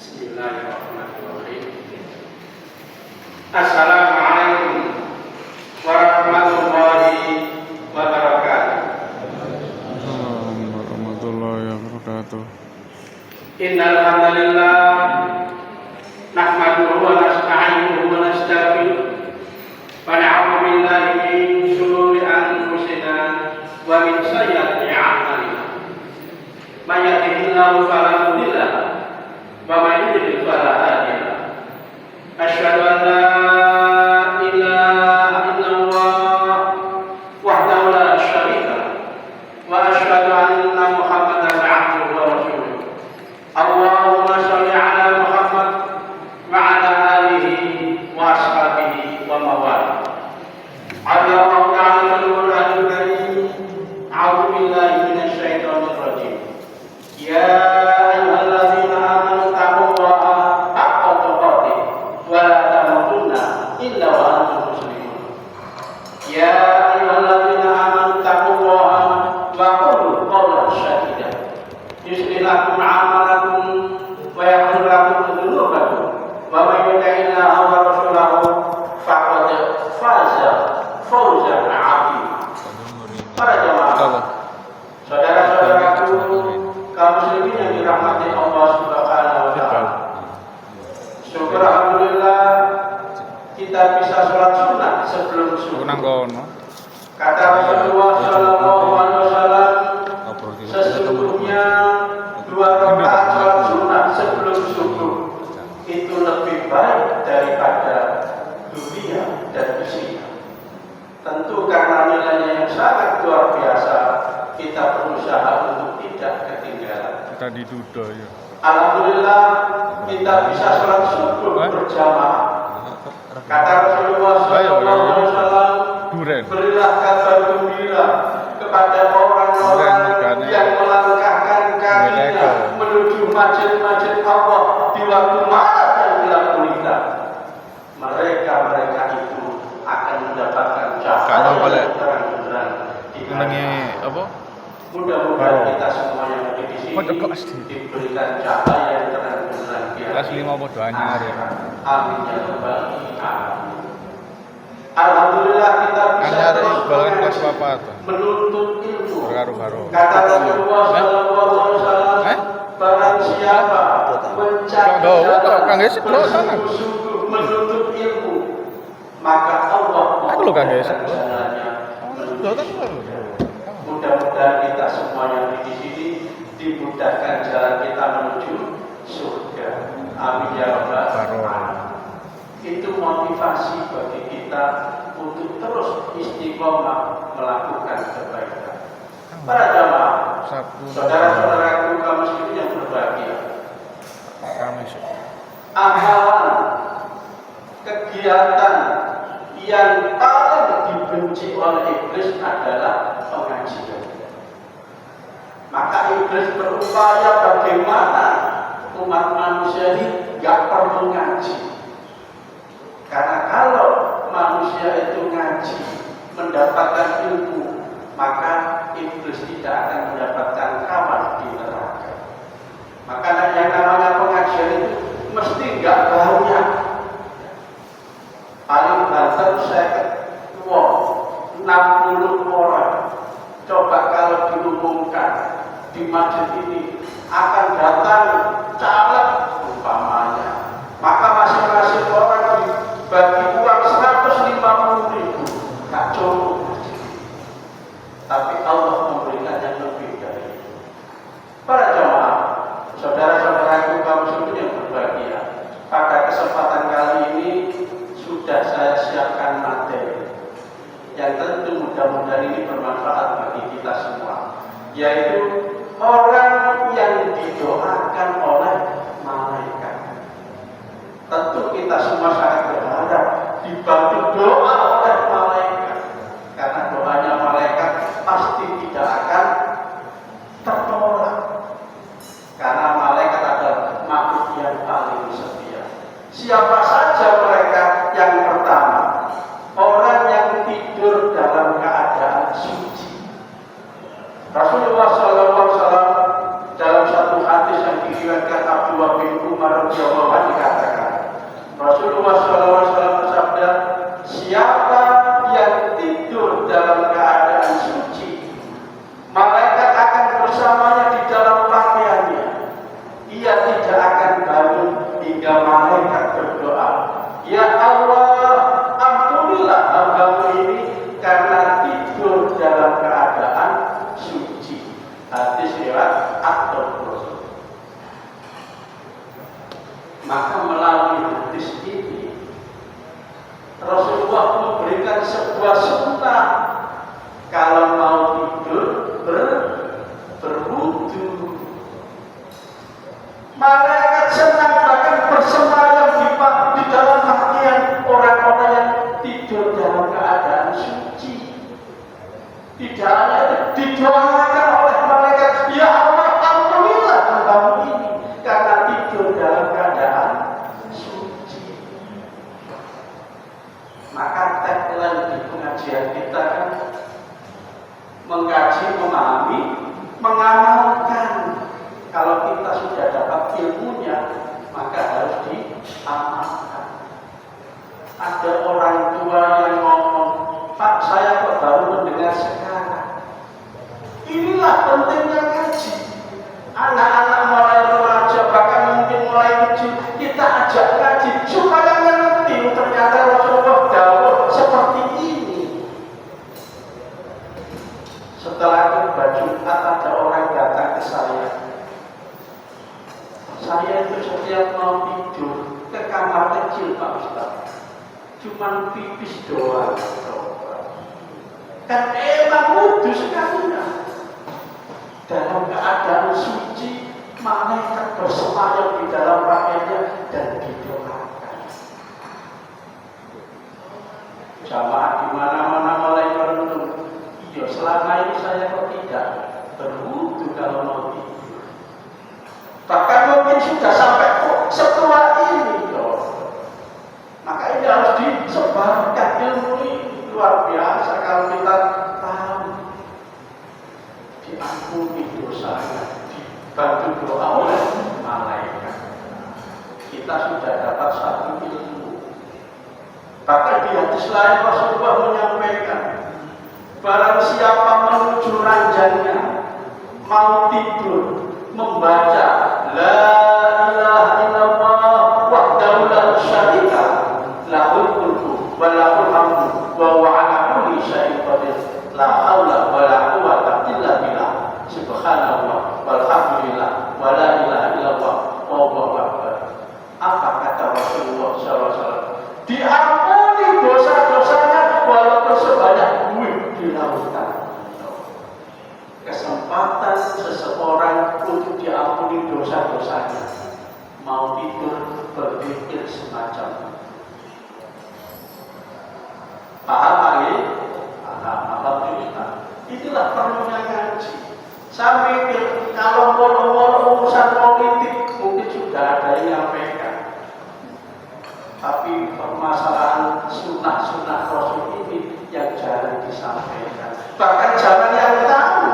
Bismillahirrahmanirrahim. Assalamualaikum warahmatullahi wabarakatuh. Warahmatullahi wabarakatuh. Innal hamdalillah nahmaduhu wa nasta'inuhu wa nastaghfiruh wa na'udzu billahi min shururi anfusina wa min sayyiati a'malina. May yahdihillahu fala mudilla lahu wa may yudlil fala hadiya lahu. Asyhadu an la ilaha illallah wahdahu la syarika lahu wa asyhadu anna Muhammadan 'abduhu wa rasuluh. Allahumma shalli 'ala Muhammad wa 'ala alihi wa ashabihi wa mawali. Allahu ta'ala al-Qur'anul Karim. A'udzu billahi minasy syaithanir rajim. Ya ayyuhalladzina amanu taqullaha haqqa tuqatih wa la tamutunna illa wa antum muslimun. Ya ayyuhalladzina amanu taqullaha wa qulu qawlan sadida yuslih lakum a'malakum wa yaghfir lakum dhunubakum wa may yuti'illaha wa rasulahu faqad faza fawzan 'azima. Para jamaah, saudara-saudaraku kaum muslimin yang dirahmati Allah Subhanahu wa taala. Syukur alhamdulillah kita bisa sholat sunat sebelum subuh. Kata Rasulullah sallallahu alaihi wasallam, sesungguhnya 2 rakaat sholat sunat sebelum subuh itu lebih baik daripada dunia dan isinya. Tentu karena nilainya yang sangat luar biasa, kita berusaha untuk tidak ketinggalan. Kita diduda ya. Alhamdulillah kita bisa sholat subuh berjamaah. Kata Rasulullah SAW, berilah kabar gembira kepada orang-orang yang melangkahkan kakinya menuju masjid-masjid Allah di waktu malam dan gelap gulita. Mereka itu akan mendapatkan cahaya yang terang-terang di hati. Mudah-mudahan kita semua yang ada di sini diberikan cahaya yang terang-terang di hati. Amin ya rabbal alamin. Alhamdulillah kita bisa terus menuntut ilmu. Kata Rasulullah sallallahu alaihi wasallam, barang siapa mencari sungguh-sungguh menuntut ilmu, maka Allah memberikan jalannya. Mudah-mudahan kita semua yang di sini dimudahkan jalan kita menuju surga. Amin ya rabbal alamin. Itu motivasi bagi kita untuk terus istiqomah melakukan kebaikan. Para jamaah, saudara-saudaraku kaum muslimin yang berbahagia, amalan kegiatan yang paling dibenci oleh iblis adalah pengajian. Maka iblis berupaya bagaimana umat manusia ini gak perlu ngaji. Karena kalau manusia itu ngaji, mendapatkan ilmu, maka iblis tidak akan mendapatkan kawan di neraka. Maka yang namanya pengajian itu mesti gak banyak. Paling banter 60 orang. Coba kalau diumumkan di masjid ini akan datang caleg umpamanya, maka masing-masing orang dibagi uang 150.000, tak cukup. Tapi Allah memberikan yang lebih dari itu. Para jamaah, saudara-saudaraku kaum muslimin yang berbahagia, pada kesempatan kali ini sudah saya siapkan materi yang tentu mudah-mudahan ini bermanfaat bagi kita semua, yaitu orang yang didoakan oleh malaikat. Tentu kita semua sangat berharap dibantu doa oleh malaikat, karena doanya malaikat pasti tidak akan tertolak. dalam keadaan suci. Rasulullah SAW dalam satu hadis yang diriwayatkan Abdullah bin Umar radhiyallahu anhu dikatakan, Rasulullah SAW bersabda, siapa yang tidur dalam keadaan suci, malaikat akan bersamanya di dalam pakaiannya. Ia tidak akan bangun hingga malaikat berdoa, ya Allah, ampunilah hambamu ini karena tidur dalam keadaan suci. Hadis riwayat At-Tirmidzi. Maka melalui hadis ini Rasulullah memberikan sebuah sunnah, kalau mau tidur berwudu. Malaikat senang bahkan bersemayam di dalam pakaian orang-orang yang tidur dalam keadaan suci. Tidak hanya itu, didoakan oleh malaikat, ya Allah, ampunilah hambamu ini karena tidur dalam keadaan suci. Maka tagline di pengajian kita kan mengkaji, memahami, mengamalkan. Kalau kita sudah dapat ilmunya, maka harus diamalkan. Ada orang tua yang ngomong, Pak, saya kok baru mendengar sekarang. Inilah pentingnya ngaji. Anak-anak mulai remaja, bahkan mungkin mulai kecil, kita ajak ngaji supaya ngerti ternyata Rasulullah dawuh seperti ini. Setelah khutbah Jumat ada orang datang ke saya. Saya itu setiap mau tidur ke kamar kecil, Pak Ustaz, cuman pipis doang. Kan emang wudu sekali ya. Dalam keadaan suci, malaikat bersemayam di dalam pakaiannya dan didoakan. Jamaah di mana-mana mulai merenung, iya selama ini saya kok tidak berwudu kalau mau tidur. Bahkan mungkin sudah sampai setelah ini loh. Maka ini harus disebarkan ilmu ini, luar biasa kalau kita tahu. Diampuni dosanya, dibantu doa oleh malaikat. Kita sudah dapat satu ilmu. Bahkan di hadis lain Rasulullah menyampaikan, barang siapa menuju ranjangnya mau tidur membaca la ilaha illallah wahdahu la syarika lahul mulku wa lahul hamdu wa huwa ala kulli syai'in qadir la haula wa la quwwata illa billah subhanallah walhamdulillah wa la ilaha illallah wallahu akbar. Apa kata Rasulullah SAW? Diampuni dosa-dosanya walaupun sebanyak buih di lautan. Kesempatan seseorang untuk diampuni dosa-dosanya, mau tidur berpikir semacam paham lagi? Alhamdulillah. Itulah perlunya ngaji. Saya mikir kalau molo-molo urusan politik mungkin sudah ada yang menyampaikan, tapi permasalahan sunnah-sunnah Rasul ini yang jarang disampaikan, bahkan jarang yang tahu.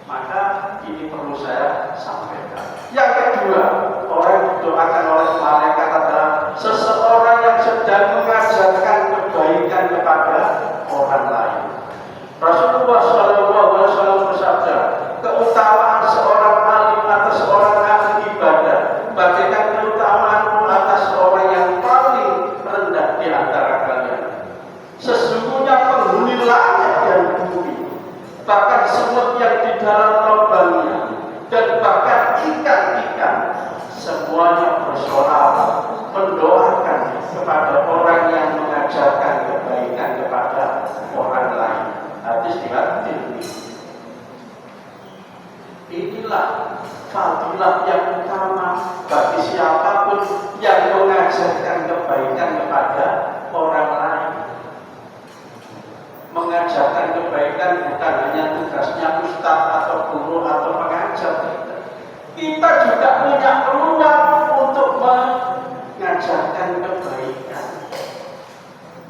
Maka ini perlu saya sampaikan. Yang kedua, orang yang didoakan oleh malaikat adalah seseorang yang sedang mengajarkan kebaikan kepada orang lain. Rasulullah SAW bersabda, keutamaan seorang alim atas seorang ahli ibadah bagaikan keutamaan atas seorang yang paling rendah di antara kalian. Sesungguhnya penghuni langit dan bumi, bahkan semut yang di dalam lubangnya, dan bahkan ikan-ikan, semuanya bersorak mendoakan kepada orang yang mengajarkan kebaikan kepada orang lain. Hadis riwayat Tirmidzi. Inilah fadilah yang utama bagi siapapun yang mengajarkan kebaikan kepada orang lain. Mengajarkan kebaikan bukan hanya tugasnya ustaz atau guru atau pengajar. Kita juga punya peluang untuk mengajarkan kebaikan.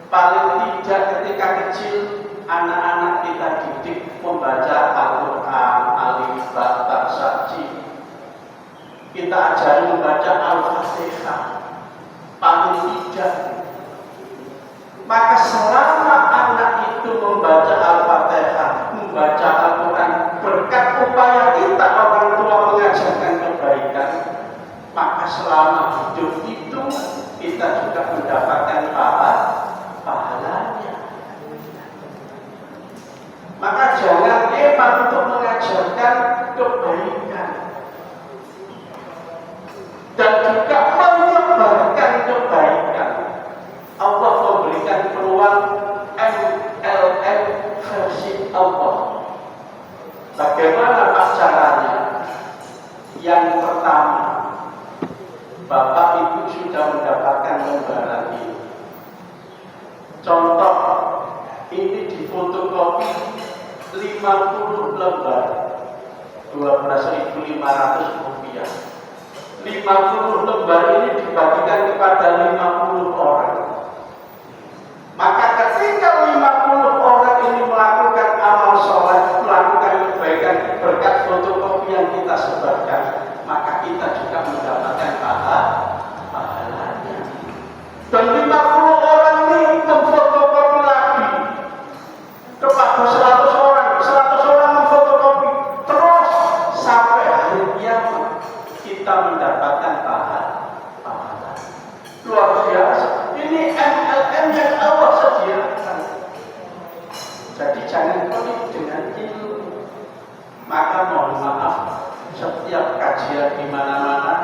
Paling tidak ketika kecil anak-anak kita didik membaca Al-Quran, alif, ba, ta, sa, jim. Kita ajari membaca Al-Fatihah, paling tidak. Maka selama anak itu membaca Al-Fatihah, membaca Al-Quran, berkat upaya kita orang tua mengajarkan kebaikan, maka selama hidup itu kita juga mendapatkan pahalanya. Maka jangan hebat untuk mengajarkan kebaikan dan juga menyebarkan kebaikan. Allah memberikan peluang MLM versi Allah. Bagaimana caranya? Yang pertama, Bapak Ibu sudah mendapatkan lembaran ini. Contoh, ini difotokopi 50 lembar, 12.500 rupiah. 50 lembar ini dibagikan kepada 50 orang. Maka ketika 50 orang ini melakukan amal soleh, melakukan kebaikan berkat fotokopi yang kita sebarkan, maka kita juga mendapatkan pahalanya. Dan 50 orang ini memfotokopi lagi kepada 100 orang, 100 orang memfotokopi terus sampai hari kiamat kita mendapatkan pahala. Luar biasa. Ini MLM yang Allah sediakan. Jadi jangan pelit dengan ilmu. Maka mohon maaf, setiap kajian di mana-mana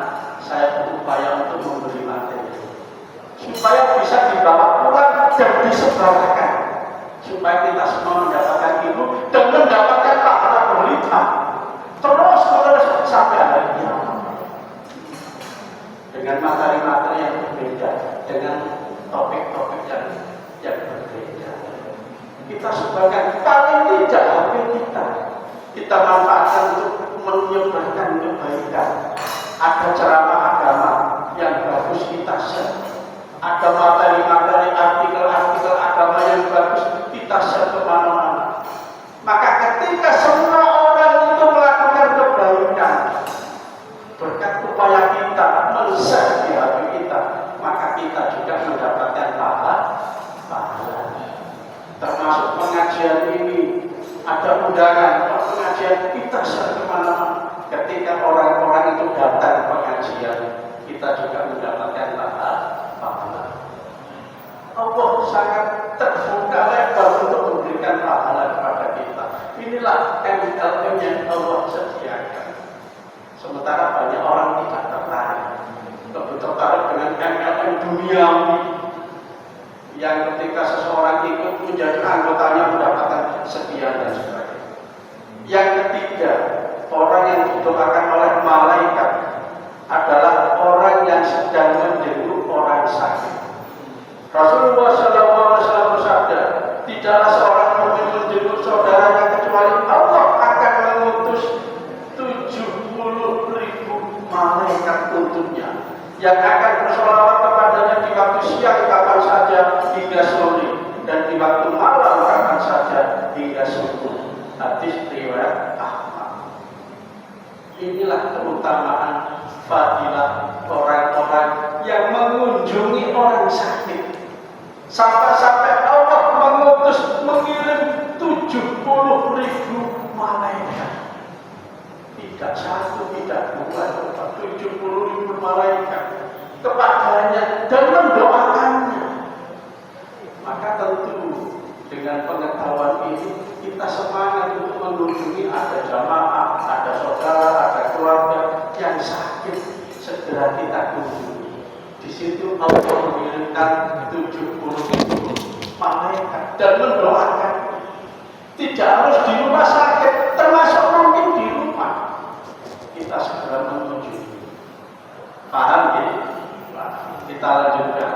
saya berupaya untuk memberi materi supaya bisa dibawa pulang dan disebarkan, supaya kita semua mendapatkan ilmu dan mendapatkan pahala berlimpah terus sampai hari kiamat dengan materi-materi yang berbeda, dengan topik-topik yang berbeda. Kita sebagai paling tidak HP kita manfaatkan untuk menyebarkan kebaikan. Ada ceramah agama yang bagus kita share, ada materi-materi artikel-artikel agama yang bagus kita share kemana-mana. Maka ketika semua orang itu melakukan kebaikan berkat upaya kita men-share di hati kita, maka kita juga mendapatkan pahala. Termasuk pengajian ini ada undangan pengajian kita share kemana-mana. Ketika orang-orang itu datang pengajian, kita juga mendapatkan pahala. Allah sangat terbuka lebar untuk memberikan pahala kepada kita. Inilah MLM yang Allah sediakan. Sementara banyak orang tidak tertarik, lebih tertarik dengan MLM duniawi yang ketika seseorang ikut menjadi anggotanya mendapatkan sekian dan sebagainya. Yang ketiga, orang yang didoakan oleh malaikat adalah orang yang sedang menjenguk orang sakit. Rasulullah SAW bersabda, tidaklah seorang mukmin menjenguk saudaranya kecuali Allah akan mengutus 70.000 malaikat untuknya yang akan bersolawat kepadanya di waktu siang kapan saja hingga sore dan di waktu malam kapan saja hingga subuh. Hadis riwayat Ahmad. Inilah keutamaan fadilah orang-orang yang mengunjungi orang sakit. Sampai-sampai Allah mengirim 70.000 malaikat. Tidak satu, tidak dua, 70.000 malaikat kepadanya dan mendoakannya. Maka tentu dengan pengetahuan ini kita semangat untuk mengunjungi, ada jamaah, ada saudara, ada keluarga yang sakit, segera kita kunjungi. Di situ Allah mengirimkan 70.000 malaikat dan mendoakan. Tidak harus di rumah sakit, termasuk mungkin di rumah kita segera mengunjungi. Paham ya? Kita lanjutkan.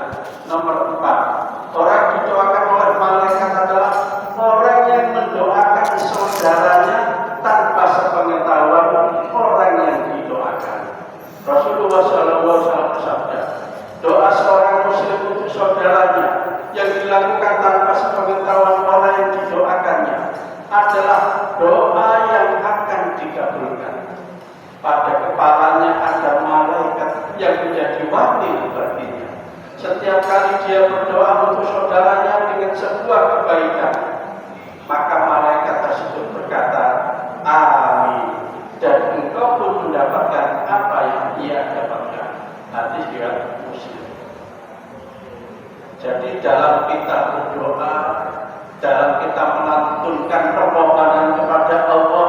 Nomor 4, orang didoakan oleh malaikat adalah orang yang mendoakan saudaranya tanpa sepengetahuan orang yang didoakan. Rasulullah SAW bersabda, doa seorang muslim untuk saudaranya yang dilakukan tanpa sepengetahuan sekali dia berdoa untuk saudaranya dengan sebuah kebaikan, maka malaikat tersebut berkata, amin, dan engkau pun mendapatkan apa yang ia dapatkan. Hadis riwayat Muslim. Jadi dalam kita berdoa, dalam kita melantunkan permohonan kepada Allah,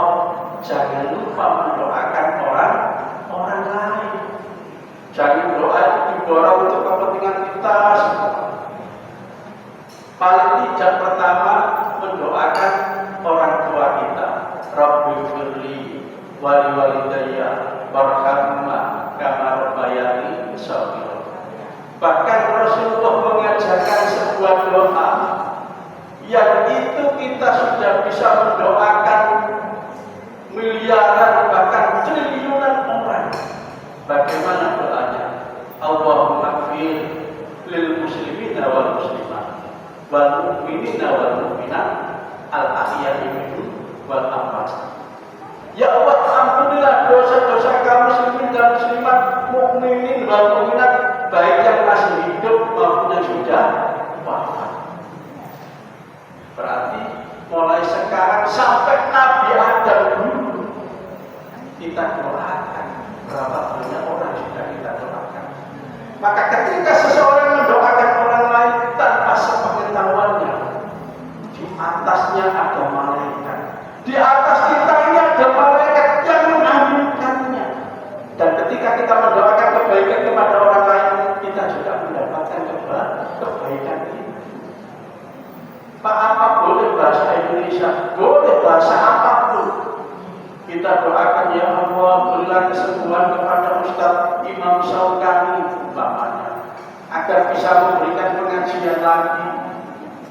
jangan lupa mendoakan orang lain. Jangan doa itu diborong untuk kepentingan kita semua. Paling tidak pertama mendoakan orang tua kita. Rabbi firli wali walidayya warhamhuma kama rabbayani shaghira. Bahkan Rasulullah mengajarkan sebuah doa yang itu kita sudah bisa mendoakan miliaran bahkan triliunan orang. Bagaimana doanya? Allahumma ighfir lil muslimina wal muslimat wal mu'minina wal mu'minat al ahya'i minhum wal amwat. Ya Allah, ampunilah dosa-dosa kaum muslimin dan muslimat, mukminin wal mu'minat, baik yang masih hidup maupun yang sudah wafat. Berarti mulai sekarang sampai Nabi Adam dulu kita doakan. Berapa banyak orang sudah kita doakan. Maka ketika seseorang mendoakan orang lain tanpa sepengetahuannya, di atasnya ada malaikat. Di atas kita ini ada malaikat yang mengaminkannya. Dan ketika kita mendoakan kebaikan kepada orang lain, kita juga mendapatkan kebaikan itu. Apa boleh bahasa Indonesia, boleh bahasa apapun. Kita doakan, ya Allah, berilah kesembuhan kepada Ustaz Imam Syaukani umpamanya, agar bisa memberikan pengajian lagi.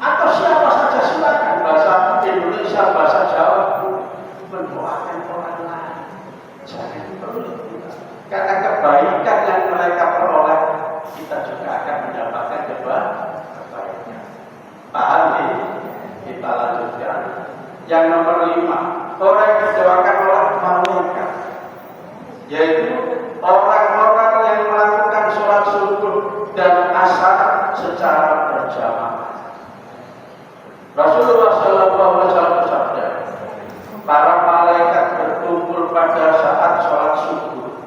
Atau siapa saja, silakan, bahasa Indonesia, bahasa Jawa, mendoakan orang lain. Jangan perlu. Karena kebaikan yang mereka peroleh, kita juga akan mendapatkan kebaikan. Paham ini? Kita lanjutkan. Yang nomor 5, orang yang didoakan oleh malaikat, yaitu orang-orang yang melakukan sholat subuh dan asar secara berjamaah. Rasulullah SAW bersabda, para malaikat berkumpul pada saat sholat subuh,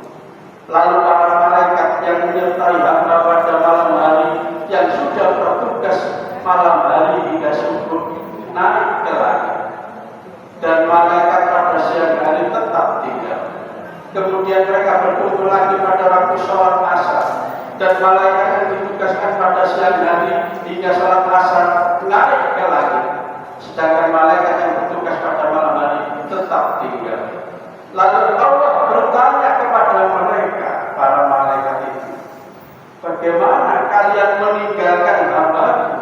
lalu para malaikat yang menyertai hamba pada malam hari yang sudah bertugas malam hari hingga subuh naik ke langit. Dan malaikat pada siang hari tetap tinggal. Kemudian mereka berkumpul lagi pada waktu sholat asar. Dan malaikat yang ditugaskan pada siang hari hingga sholat asar naik ke langit. Sedangkan malaikat yang bertugas pada malam hari tetap tinggal. Lalu Allah bertanya kepada mereka, para malaikat itu, bagaimana kalian meninggalkan hamba-Ku?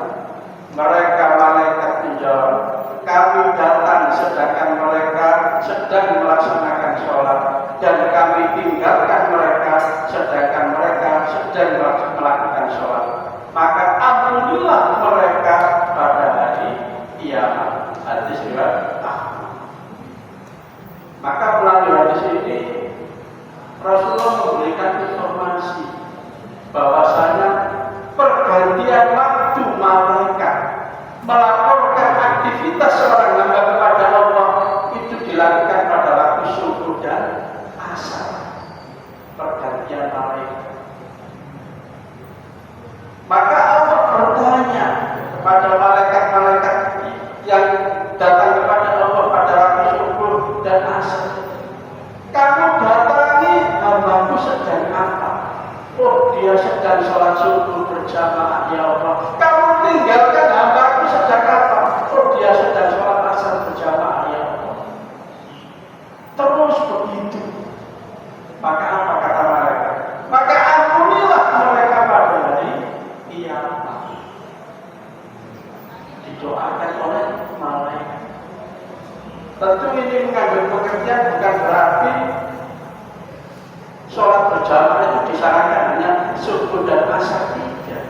Mereka malaikat menjawab, kami datang sedangkan mereka sedang melaksanakan sholat, dan kami tinggalkan mereka sedangkan mereka sedang melakukan sholat. Maka ampunilah mereka pada hari kiamat. Hadis riwayat Ahmad. Maka melalui hadis ini Rasulullah memberikan informasi bahwasanya pergantian waktu malaikat melaporkan aktivitas seorang hamba kepada Allah itu dilakukan pada waktu subuh dan asar. Pergantian malaikat. Maka Allah bertanya kepada malaikat-malaikat yang datang kepada Allah pada waktu subuh dan asar, kamu datangi hamba-Ku sedang apa? Oh, dia sedang sholat subuh berjamaah, ya Allah. Kamu tinggalkan hamba-Ku sedang apa? Oh, dia sedang sholat asar berjamaah, ya Allah. Terus begitu. Maka apa kata mereka? Maka ampunilah mereka pada hari kiamat. Didoakan oleh malaikat. Tentu ini mengandung pengertian bukan berarti sholat berjamaah itu disarankan hanya subuh dan asar, tidak.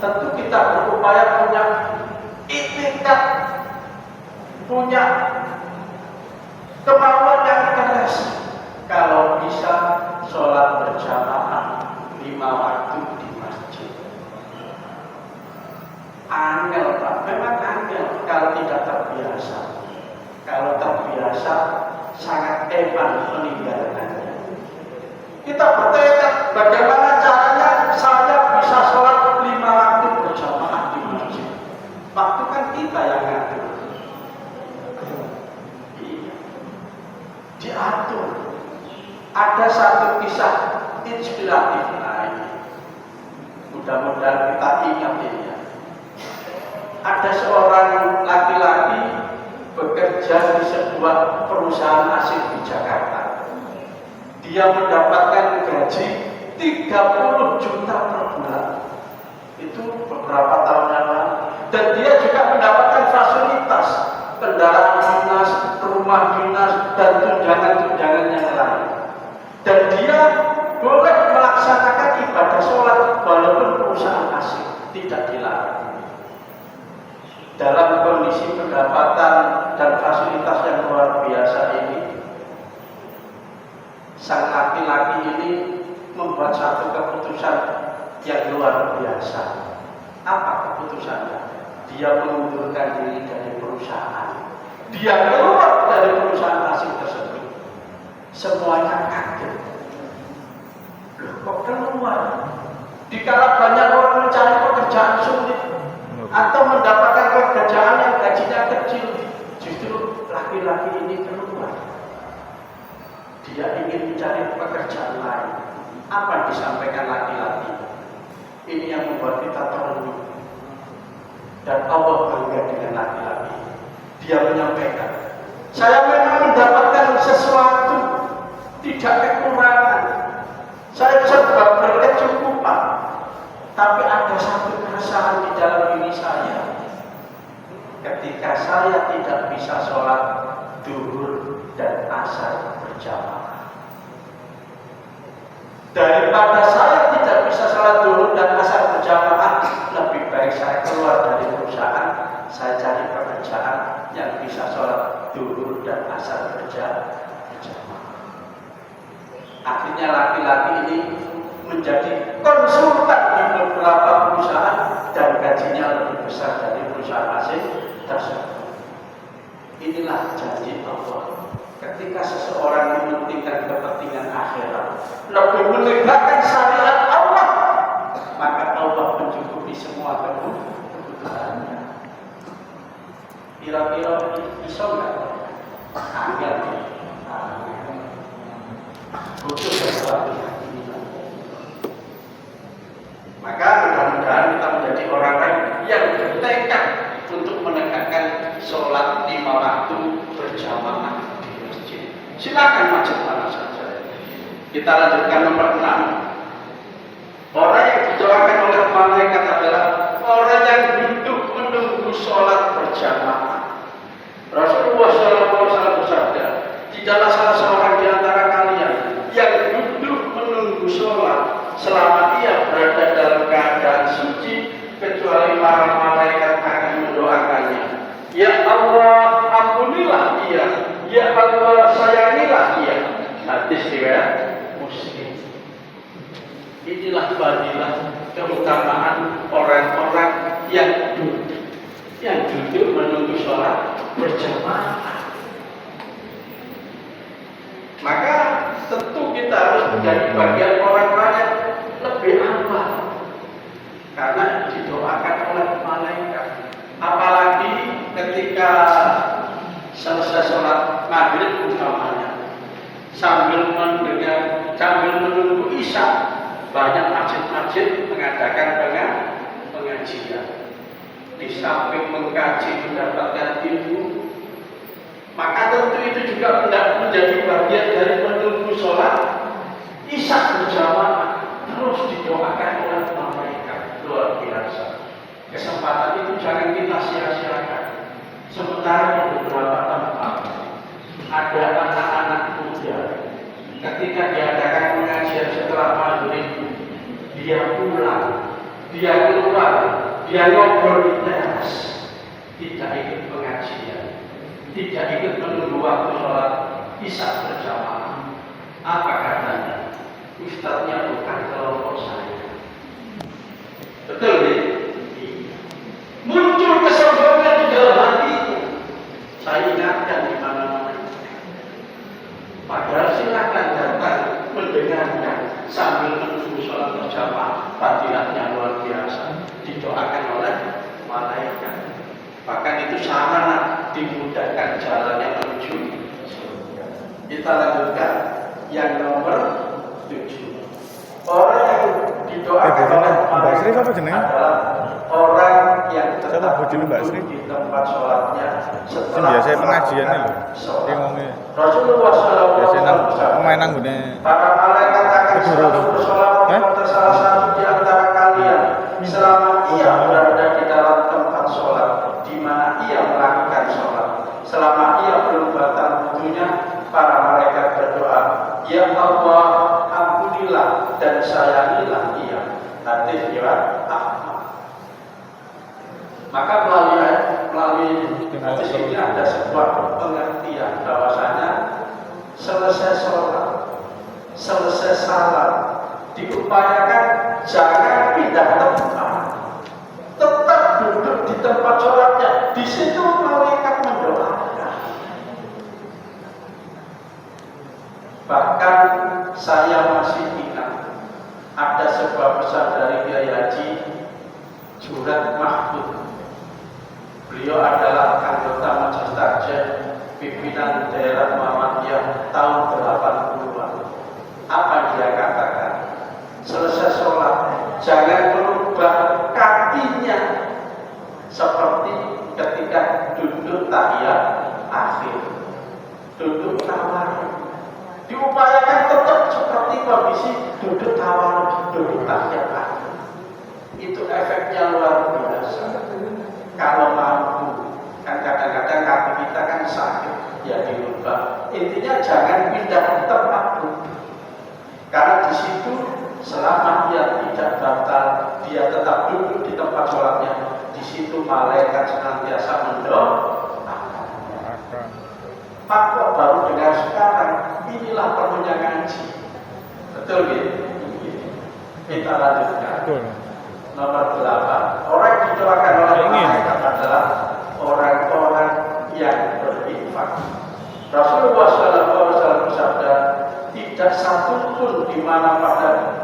Tentu kita berupaya punya itikad, punya kemauan yang keras. Kalau bisa sholat berjamaah 5 waktu di masjid. Angel Pak, memang angel kalau tidak terbiasa. Kalau terbiasa sangat eman meninggalkannya. Kita bertekad bagaimana caranya saya bisa sholat 5 waktu berjamaah di masjid. Waktu kan kita yang ngatur. Iya. Diatur. Ada satu kisah inspiratif lain. Mudah-mudahan kita ingat ini ya. Ada seorang laki-laki bekerja di sebuah perusahaan asing di Jakarta. Dia mendapatkan gaji 30 juta per bulan. Itu beberapa tahun yang lalu. Dan dia juga mendapatkan fasilitas kendaraan dinas, rumah dinas, dan tunjangan-tunjangan yang lain. Dan dia boleh melaksanakan ibadah sholat walaupun perusahaan asing, tidak dilarang. Dalam kondisi pendapatan dan fasilitas yang luar biasa ini, sang laki-laki ini membuat satu keputusan yang luar biasa. Apa keputusannya? Dia mengundurkan diri dari perusahaan. Dia keluar dari perusahaan asing tersebut. Semuanya kaget. Loh, kok keluar? Dikala banyak orang mencari pekerjaan sulit atau mendapatkan pekerjaan yang gajinya kecil, justru laki-laki ini keluar. Dia ingin mencari pekerjaan lain. Apa yang disampaikan laki-laki? Ini yang membuat kita terlenung. Dan Allah bangga dengan laki-laki. Dia menyampaikan, saya memang mendapatkan sesuatu, tidak kekurangan. Saya serba berkecukupan. Tapi ada satu keresahan di dalam diri saya. Ketika saya tidak bisa sholat duhur dan asar berjamaah. Daripada saya tidak bisa sholat duhur dan asar berjamaah, lebih baik saya keluar dari perusahaan, saya cari pekerjaan yang bisa sholat duhur dan asar berjamaah. Akhirnya laki-laki ini menjadi konsultan di beberapa perusahaan dan gajinya lebih besar dari perusahaan asing tersebut. Inilah janji Allah. Ketika seseorang mementingkan kepentingan akhirat, lebih menegakkan syariat Allah, maka Allah mencukupi semua kebutuhannya. Kira-kira bisa nggak? Angel. Butuh sesuatu. Maka mudah-mudahan kita menjadi orang yang bertekad untuk menegakkan sholat 5 waktu berjamaah di masjid. Silakan masjid mana saja. Kita lanjutkan nomor 6. Orang yang didoakan oleh malaikat adalah orang yang duduk menunggu sholat berjamaah. Rasulullah SAW bersabda, tidaklah salah seorang di antara kalian yang duduk menunggu sholat selama ia berada dalam keadaan suci, kecuali para malaikat akan mendoakannya. Ya Allah, ampunilah dia. Ya Allah, sayangilah dia. Hadis riwayat Muslim. Inilah fadilah keutamaan orang-orang yang duduk menunggu sholat berjamaah. Maka tentu kita harus menjadi bagian orang-orang yang lebih awal, karena didoakan oleh malaikat. Apalagi ketika selesai sholat maghrib umpamanya, sambil menunggu isya, banyak masjid-masjid mengadakan pengajian. Di samping mengkaji mendapatkan ilmu, maka tentu itu juga menjadi bagian dari menunggu sholat isya berjamaah. Terus didoakan oleh malaikat. Luar biasa. Kesempatan itu jangan kita sia-siakan. Sementara di beberapa tempat ada anak-anak muda, ketika diadakan pengajian setelah maghrib, dia pulang, dia keluar, dia ngobrol di teras, tidak ikut pengajian, tidak ikut menunggu waktu sholat isya berjamaah. Apa katanya? Ustadznya bukan kelompok saya. Betul ya? itu sangat dimudahkan jalannya menuju surga. Kita lanjutkan yang nomor 7. Orang yang didoakan oleh Mbak Sri siapa jenenge? adalah orang yang Siapa tetap bojone Mbak Sri? duduk di tempat sholatnya Sing setelah biasa pengajian lho. sholat. Sing wonge Rasulullah biasa nang SAW pemain nang gone para malaikat akan selalu bersolawat kepada salah satu di antara kalian selama ia berada di dalam tempat sholat di mana ia melakukan sholat. Selama ia belum batal wudunya, para malaikat berdoa, Ya Allah, ampunilah dan sayangilah ia. Hadis riwayat Ahmad. Maka melalui hadis ini ada sebuah pengertian bahwasanya selesai sholat, selesai salat, diupayakan jangan pindah tempat, tetap duduk di tempat sholatnya. Di situ malaikat mendoakan. Bahkan saya masih ingat ada sebuah pesan dari Kiai Haji Jurat Mahfud. Beliau adalah anggota Majelis Takjid pimpinan daerah Muhammadiyah tahun 80-an. Apa dia katakan? Selesai sholat, jangan merubah kakinya seperti ketika duduk tahiyat akhir, duduk tawarruk. Diupayakan tetap seperti kondisi duduk tawarruk, duduk tahiyat akhir. Itu efeknya luar biasa. Kalau mampu, kan kadang-kadang kaki kita kan sakit, ya dirubah. Intinya jangan pindah tempat duduk. Karena di situ selama dia tidak batal, dia tetap duduk di tempat sholatnya. Di situ malaikat senantiasa mendoakan. Pak kok baru dengar sekarang? Inilah perlunya ngaji. Betul gitu? Kita lanjutkan. Nomor 8. Orang yang didoakan oleh malaikat adalah orang-orang yang berinfak. Rasulullah SAW bersabda, tidak satu pun di mana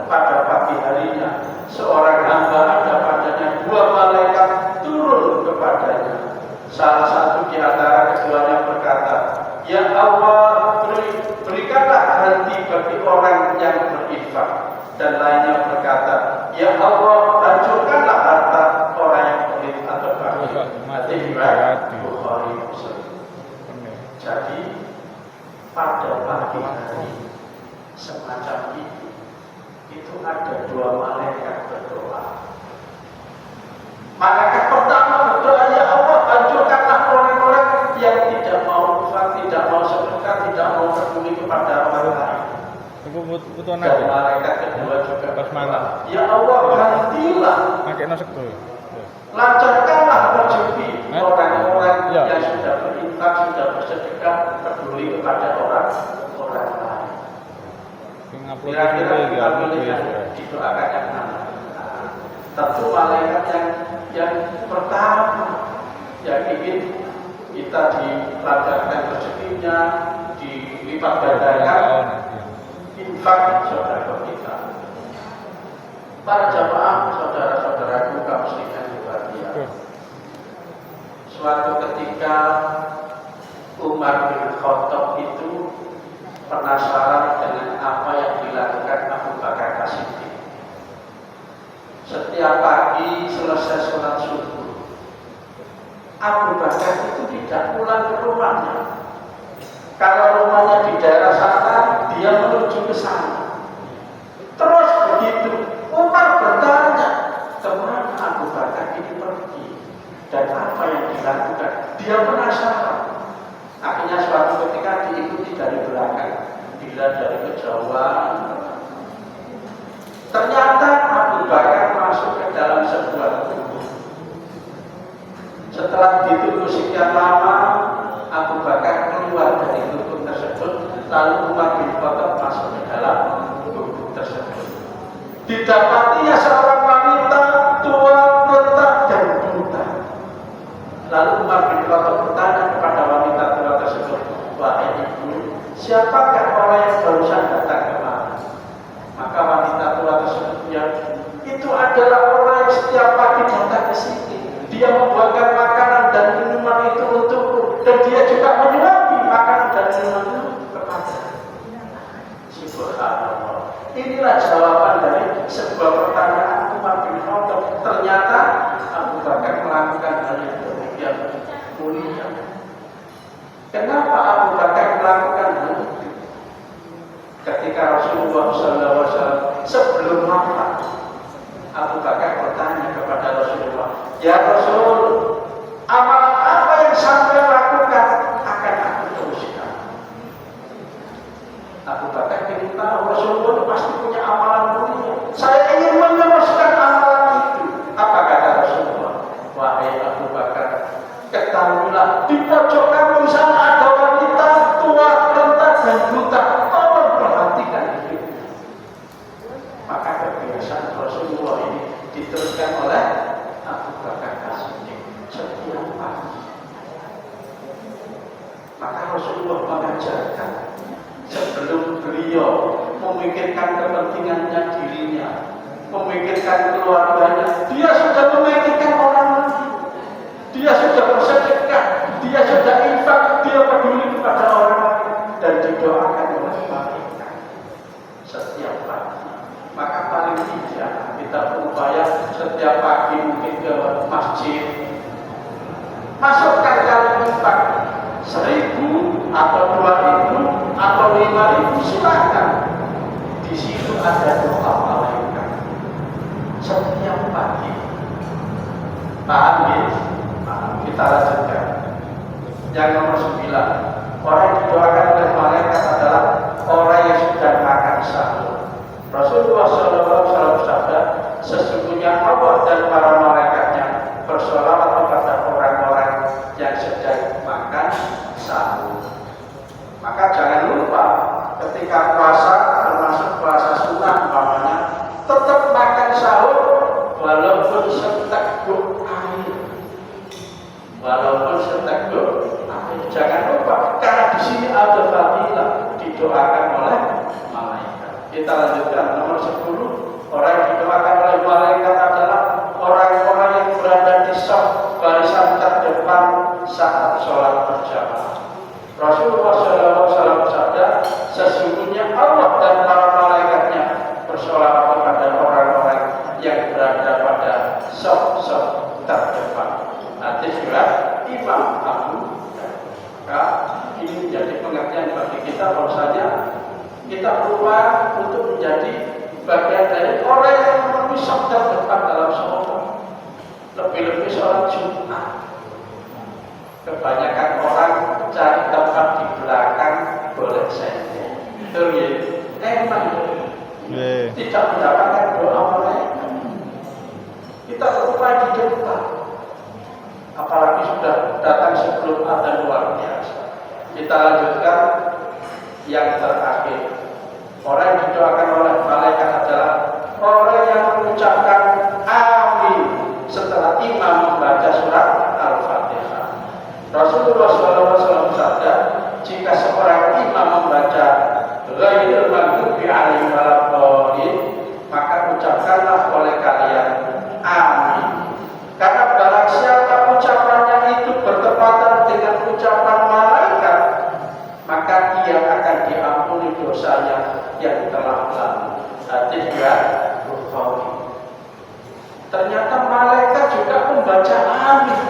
pada pagi harinya seorang hamba ada padanya 2 malaikat turun kepadanya. Salah satu di antara keduanya berkata, Ya Allah, berikanlah hati bagi orang yang berinfak. Dan lainnya berkata, Ya Allah, hancurkanlah harta orang yang pelit atau bakhil. Hadis riwayat Bukhari Muslim. Jadi pada pagi hari semacam itu ada 2 malaikat berdoa. Malaikat pertama berdoa, Ya Allah, hancurkanlah orang-orang yang tidak mau infak, tidak mau sedekah, tidak mau peduli kepada orang lain. Dan malaikat kedua juga berdoa, Ya Allah, gantilah, lancarkanlah rezeki orang-orang yang sudah berinfak, sudah bersedekah, peduli kepada orang lain. Kira-kira kita pilih didoakan yang mana? Tentu malaikat yang pertama yang ingin kita dilancarkan rezekinya, dilipat gandakan infak saudara kita. Para jamaah, saudara-saudaraku kaum muslimin berbahagia. Suatu ketika Umar bin Khattab itu penasaran dengan apa yang dilakukan Abu Bakar As-Siddiq. Setiap pagi selesai sholat subuh, Abu Bakar itu tidak pulang ke rumahnya. Kalau rumahnya di daerah sana, dia menuju ke sana. Terus begitu, Umar bertanya, kemana Abu Bakar ini pergi? Dan apa yang dilakukan? Dia penasaran. Akhirnya suatu ketika diikuti dari belakang, dilihat dari kejauhan. Ternyata Abu Bakar masuk ke dalam sebuah gubuk. Setelah ditunggu sekian lama, Abu Bakar keluar dari gubuk tersebut, lalu Umar bin Khattab masuk ke dalam gubuk tersebut. Didapatinya seorang wanita tua, renta, dan buta. Lalu Umar bin Khattab bertanya kepada wanita tua tersebut, wahai ibu, siapakah orang yang barusan datang kemari? Maka wanita tua tersebut itu adalah orang yang setiap pagi datang ke sini. Dia membuatkan makanan dan minuman mulia. Kenapa Abu Bakar melakukan hal itu? Ketika Rasulullah SAW sebelum wafat, Abu Bakar bertanya kepada Rasulullah, "Ya Rasul, amal apa yang sampai lakukan akan aku teruskan?" Abu Bakar ingin tahu Rasulullah pasti punya amalan mulia. Saya ingin meneruskan amalan itu. Apa kata Rasulullah? "Wahai Abu Bakar, ketahuilah di pojok kamu sana ada wanita tua, renta dan buta. Tolong perhatikan itu." Maka kebiasaan Rasulullah ini diteruskan oleh Abu Bakar As-Siddiq setiap pagi. Maka Rasulullah mengajarkan sebelum beliau memikirkan kepentingannya dirinya, memikirkan keluarganya, dia sudah memikirkan orang lain. Dia sudah bersedekah, dia sudah infak, dia peduli kepada orang lain dan didoakan oleh malaikat setiap pagi. Maka paling tidak kita berupaya setiap pagi mungkin ke masjid, masukkan kali infak 1.000 atau 2.000 atau 5.000, silakan. Di situ ada doa malaikat setiap pagi. Paham ya? Kita lanjutkan. Yang nomor 9, orang yang didoakan oleh malaikat adalah orang yang sudah makan sahur. Rasulullah SAW bersabda, sesungguhnya Allah dan para malaikatnya bersolawat kepada orang-orang yang sedang makan sahur. Maka jangan lupa ketika puasa, termasuk puasa sunnah umpamanya, tetap makan sahur walaupun seteguk air. Walaupun seteguk air. Jangan lupa karena di sini ada fadilah didoakan oleh malaikat. Kita lanjutkan nomor 10. Orang yang didoakan oleh malaikat adalah orang-orang yang berada di saf barisan terdepan saat sholat berjamaah. Rasulullah SAW bersabda, sesungguhnya Allah dan para malaikatnya bersolawat kepada orang-orang yang berada pada saf-saf terdepan. Nanti surat Imam Abu. Maka ini menjadi pengertian bagi kita bahwasanya kita berupaya untuk menjadi bagian dari orang yang memenuhi saf terdepan dalam sholat. Lebih-lebih sholat Jumat. Kebanyakan orang cari tempat di belakang boleh saja. Betul ya? Emang tidak mendapatkan doa mereka. Kita berupaya di depan. Apalagi sudah datang sebelum adzan luar biasa. Kita lanjutkan yang terakhir. Orang yang didoakan oleh malaikat adalah orang yang mengucapkan amin setelah imam membaca surat Al-Fatihah. Rasulullah SAW bersabda, jika seorang imam membaca ghairil maghdubi 'alaihim waladdallin, maka ucapkanlah oleh kalian amin. Karena barang siapa ucapannya itu bertepatan dengan ucapan malaikat, maka ia akan diampuni dosanya yang telah lalu. Hadis riwayat Bukhari. Ternyata malaikat juga membaca amin.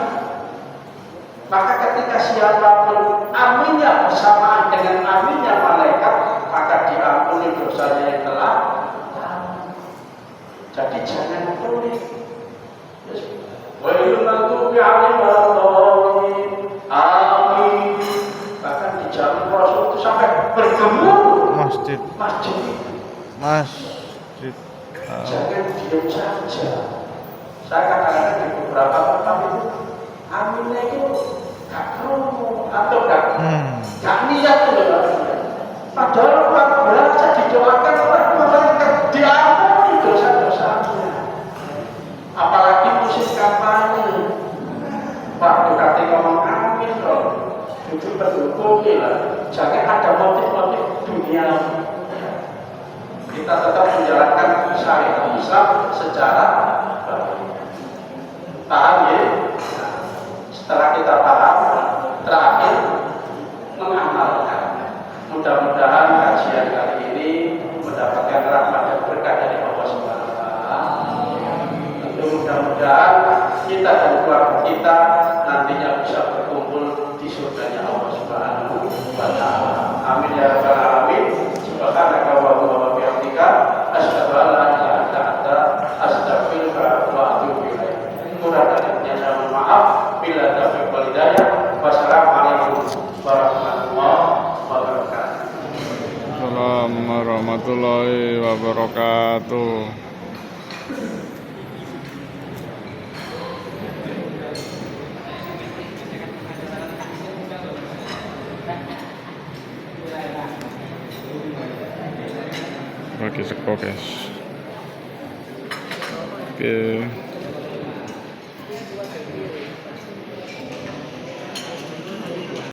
Maka ketika siapapun aminnya bersamaan dengan aminnya malaikat, maka diampuni dosanya yang telah lalu. Jadi jangan pelit. Wailul maghdubi 'alaihim waladdallin. Amin. Bahkan di zaman Rasul itu sampai bergemuruh masjid. Jangan diam saja. Saya kadang-kadang di beberapa tempat itu aminnya itu gak perlu atau gak niat itu loh. Padahal luar biasa didoakan oleh malaikat, diampuni dosa-dosanya. Apalagi musim kampanye, waktu kata ngomong amin dong, itu pendukungnya lah. Jangan ada motif-motif dunia. Kita tetap menjalankan syariat Islam secara paham ya. Setelah kita paham, terakhir mengamalkan. Mudah-mudahan kajian kali ini mendapatkan rahmat dan berkah dari Allah Subhanahu wa taala. Mudah-mudahan kita dan keluarga kita nantinya bisa berkumpul warahmatullahi wabarakatuh. Bagi seko guys. Oke.